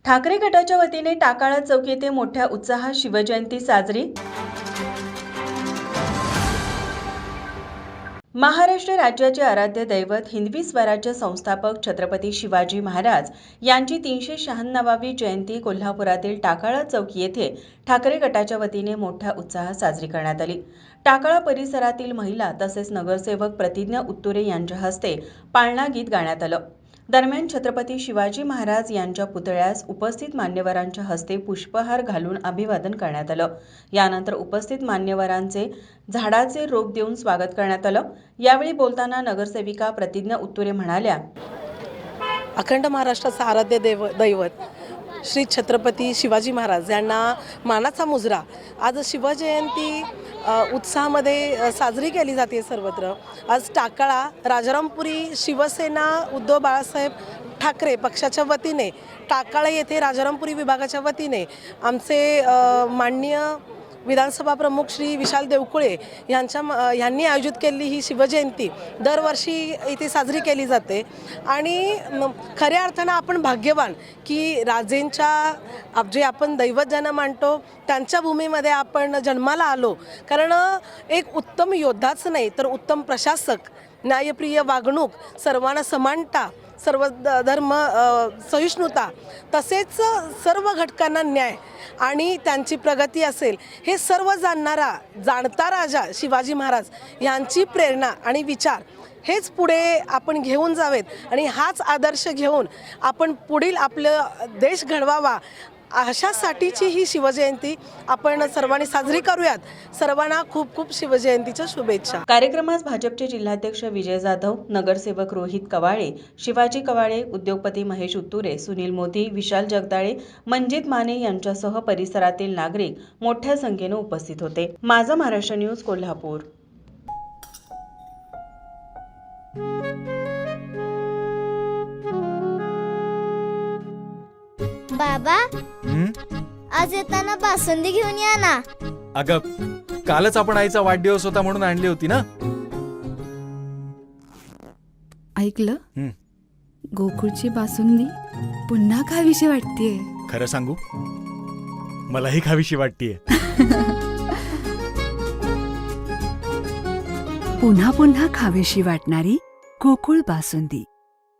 ठाकरे गटाच्या वतीने टाकाळा चौक येथे मोठ्या उत्साहात शिवजयंती साजरी। महाराष्ट्र राज्याचे आराध्य दैवत हिंदवी स्वराज्य संस्थापक छत्रपती शिवाजी महाराज यांची 396वी जयंती कोल्हापुरातील टाकाळा चौक येथे ठाकरे गटाच्या वतीने मोठ्या उत्साहात साजरी करण्यात आली। टाकाळा परिसरातील महिला तसेच नगरसेवक प्रतिज्ञा उत्तुरे यांच्या हस्ते पाळणा गीत गाण्यात आलं। दरम्यान छत्रपती शिवाजी महाराज यांच्या पुतळ्यास उपस्थित मान्यवरांच्या हस्ते पुष्पहार घालून अभिवादन करण्यात आलं। यानंतर उपस्थित मान्यवरांचे झाडाचे रोप देऊन स्वागत करण्यात आलं। यावेळी बोलताना नगरसेविका प्रतिज्ञा उत्तुरे म्हणाल्या, अखंड महाराष्ट्राचा आराध्य दैवत श्री छत्रपती शिवाजी महाराज यांना मानाचा मुजरा आज शिवजयंती उत्साहामध्ये साजरी केली जाते सर्वत्र। आज टाकाळा राजारामपुरी शिवसेना उद्धव बाळासाहेब ठाकरे पक्षाच्या वतीने टाकाळा येथे राजारामपुरी विभागाच्या वतीने आमचे माननीय विधानसभा प्रमुख श्री विशाल देवकुळे यांनी आयोजित केलेली ही शिवजयंती दरवर्षी इथे साजरी केली जाते। आणि खऱ्या अर्थानं आपण भाग्यवान की राजेंच्या जे आपण दैवत ज्यांना मानतो त्यांच्या भूमीमध्ये आपण जन्माला आलो। कारण एक उत्तम योद्धाच नाही तर उत्तम प्रशासक, न्यायप्रिय वागणूक, सर्वांना समानता, सर्व धर्म सहिष्णुता तसेच सर्व घटकांना न्याय आणि त्यांची प्रगती असेल हे सर्व जाणता राजा शिवाजी महाराज यांची प्रेरणा आणि विचार हेच पुढे आपण घेऊन जावेत आणि हाच आदर्श घेऊन आपण पुढील आपलं देश घडवावा अशासाठीची ही शिवजयंती आपण सर्वांनी साजरी करूयात। सर्वांना खूप खूप शिवजयंतीच्या शुभेच्छा। कार्यक्रमास भाजपचे जिल्हाध्यक्ष विजय जाधव, नगरसेवक रोहित कवाळे, शिवाजी कवाळे, उद्योगपती महेश उत्तुरे, सुनील मोदी, विशाल जगदाळे, मंजित माने यांच्यासह परिसरातील नागरिक मोठ्या संख्येने उपस्थित होते। माझा महाराष्ट्र न्यूज कोल्हापूर। बाबा, आज येताना बासुंदी घेऊन या ना। अगं, कालच आपण आईचा वाढदिवस होता म्हणून आणली होती ना। ऐकलं, गोकुळची बासुंदी पुन्हा खावीशी वाटतेय। खरं सांगू, मलाही खावीशी वाटतेय। पुन्हा पुन्हा खावीशी वाटणारी गोकुळ बासुंदी।